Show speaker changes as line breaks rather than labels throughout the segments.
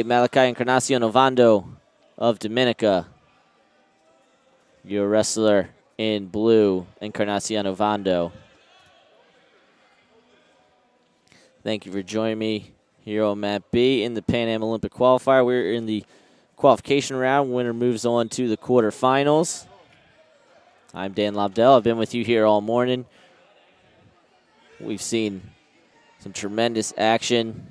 Malachi Encarnacion Ovando of Dominica. Your wrestler in blue, Encarnacion Ovando. Thank you for joining me here on Map B in the Pan Am Olympic qualifier. We're in the qualification round. Winner moves on to the quarterfinals. I'm Dan Lobdell. I've been with you here all morning. We've seen some tremendous action.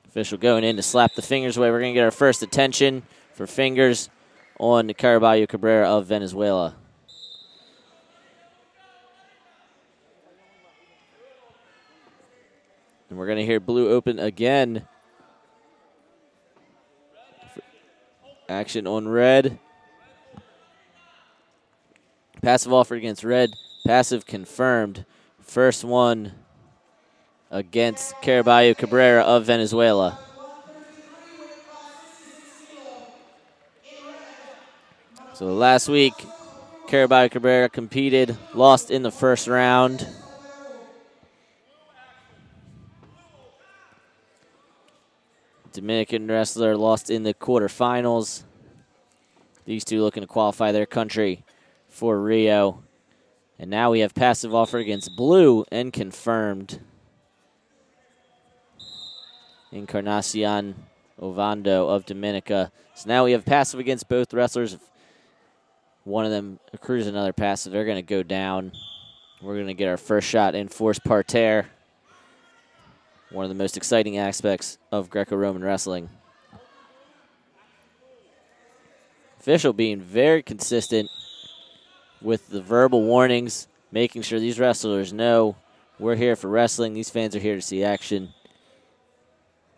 Official going in to slap the fingers away. We're going to get our first attention for fingers on Caraballo Cabrera of Venezuela. And we're going to hear blue open again. Action on red. Passive offer against red. Passive confirmed. First one against Caraballo Cabrera of Venezuela. So last week, Caraballo Cabrera competed, lost in the first round. Dominican wrestler lost in the quarterfinals. These two looking to qualify their country for Rio. And now we have passive offer against blue and confirmed. Encarnacion Ovando of Dominica. So now we have passive against both wrestlers. If one of them accrues another passive, they're going to go down. We're going to get our first shot in force parterre. One of the most exciting aspects of Greco-Roman wrestling. Official being very consistent with the verbal warnings, making sure these wrestlers know we're here for wrestling. These fans are here to see action.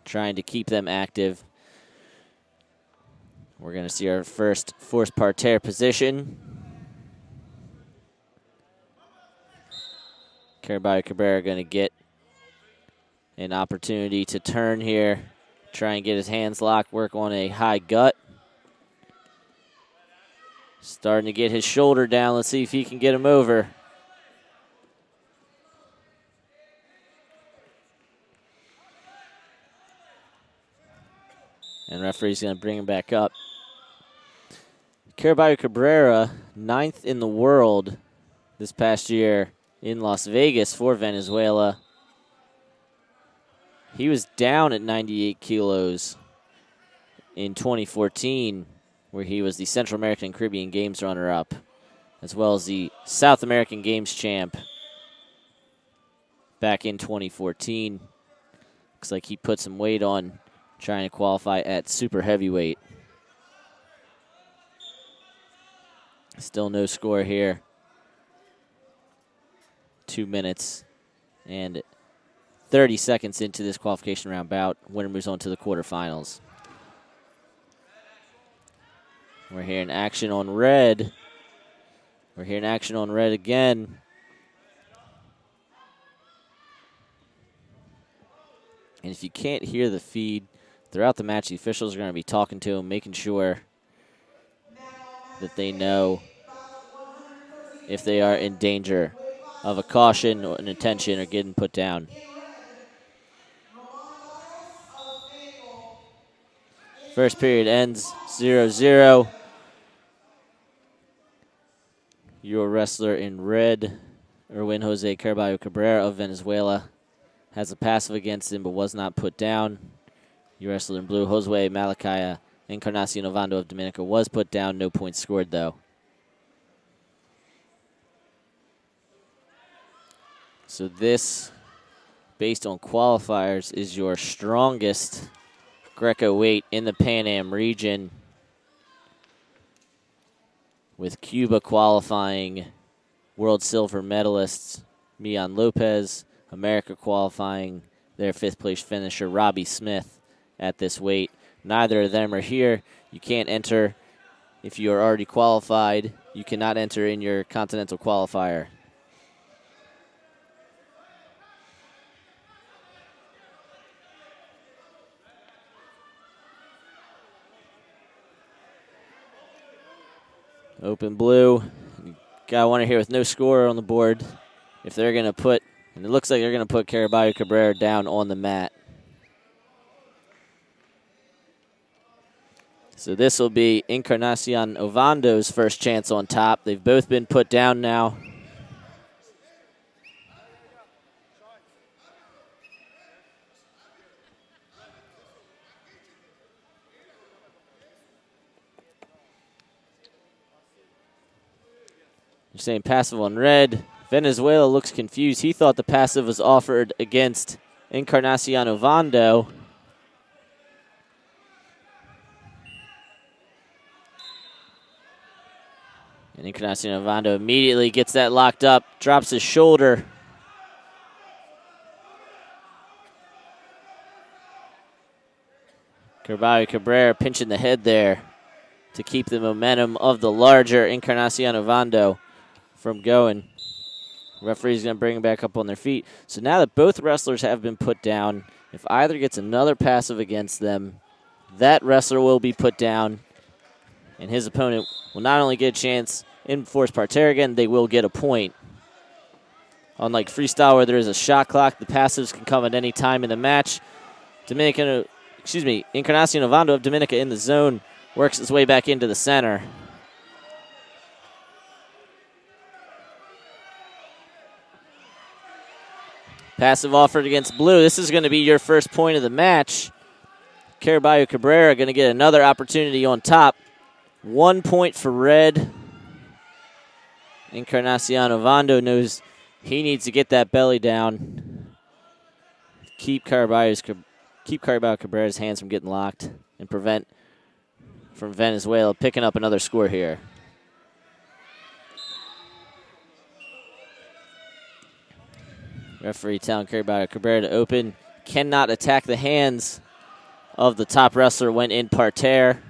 Trying to keep them active. We're going to see our first force parterre position. Caraballo Cabrera going to get an opportunity to turn here. Try and get his hands locked, work on a high gut. Starting to get his shoulder down. Let's see if he can get him over. And referee's going to bring him back up. Caraballo Cabrera, 9th in the world this past year in Las Vegas for Venezuela. He was down at 98 kilos in 2014, where he was the Central American and Caribbean Games runner-up, as well as the South American Games champ back in 2014. Looks like he put some weight on trying to qualify at super heavyweight. Still no score here. 2 minutes and 30 seconds into this qualification round bout. Winner moves on to the quarterfinals. We're hearing action on red. We're hearing action on red again. And if you can't hear the feed, throughout the match, the officials are going to be talking to him, making sure that they know if they are in danger of a caution or an attention or getting put down. First period ends 0-0. Your wrestler in red, Erwin Jose Caraballo Cabrera of Venezuela, has a passive against him but was not put down. Your wrestler in blue, Josue Malachi Encarnacion Ovando of Dominica, was put down. No points scored, though. So this, based on qualifiers, is your strongest Greco weight in the Pan Am region, with Cuba qualifying world silver medalists Mian Lopez, America qualifying their fifth-place finisher Robbie Smith at this weight. Neither of them are here. You can't enter if you are already qualified. You cannot enter in your continental qualifier. Open blue. Got one here with no score on the board. If they're going to put, and it looks like they're going to put Caraballo Cabrera down on the mat. So this will be Encarnacion Ovando's first chance on top. They've both been put down now. You're saying passive on red. Venezuela looks confused. He thought the passive was offered against Encarnacion Ovando. And Encarnacion Ovando immediately gets that locked up, drops his shoulder. Caraballo Cabrera pinching the head there to keep the momentum of the larger Encarnacion Ovando from going. Referee's going to bring them back up on their feet. So now that both wrestlers have been put down, if either gets another passive against them, that wrestler will be put down, and his opponent will not only get a chance in force parterre again, they will get a point. Unlike freestyle where there is a shot clock, the passives can come at any time in the match. Encarnacion Ovando of Dominica in the zone works his way back into the center. Passive offered against blue. This is going to be your first point of the match. Caraballo Cabrera going to get another opportunity on top. 1 point for red. Encarnacion Ovando knows he needs to get that belly down. Keep Caraballo Cabrera's hands from getting locked and prevent from Venezuela picking up another score here. Referee telling Caraballo Cabrera to open. Cannot attack the hands of the top wrestler when in parterre.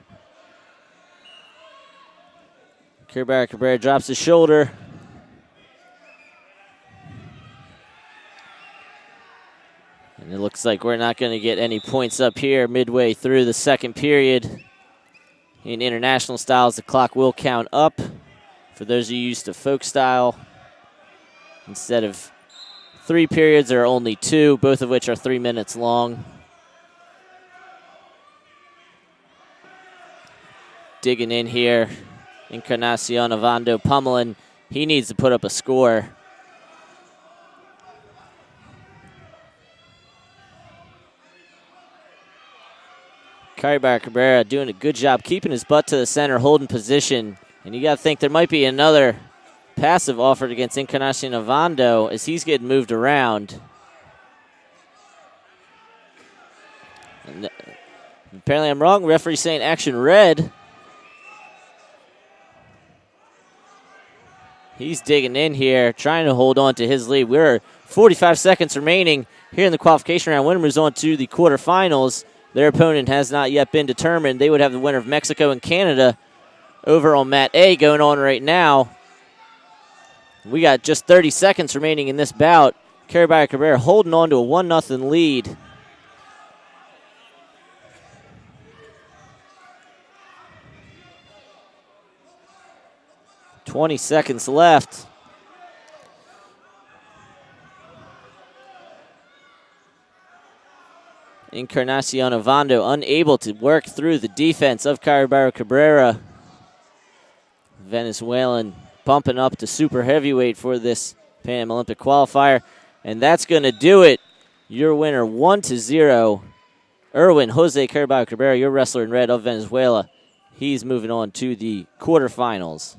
Caraballo Cabrera drops his shoulder. And it looks like we're not going to get any points up here midway through the second period. In international styles, the clock will count up. For those of you used to folk style, instead of 3 periods, there are only 2, both of which are 3 minutes long. Digging in here, Encarnacion Ovando pummeling. He needs to put up a score. Caraballo Cabrera doing a good job keeping his butt to the center, holding position. And you got to think there might be another passive offered against Encarnacion Ovando as he's getting moved around. And apparently I'm wrong. Referee saying action red. He's digging in here, trying to hold on to his lead. We're 45 seconds remaining here in the qualification round. Winner moves on to the quarterfinals. Their opponent has not yet been determined. They would have the winner of Mexico and Canada over on mat A going on right now. We got just 30 seconds remaining in this bout. Caraballo Cabrera holding on to a 1-0 lead. .20 seconds left. Encarnacion Ovando unable to work through the defense of Caraballo Cabrera. Venezuelan bumping up to super heavyweight for this Pan Am Olympic qualifier. And that's going to do it. Your winner 1-0. Erwin Jose Caraballo Cabrera, your wrestler in red of Venezuela. He's moving on to the quarterfinals.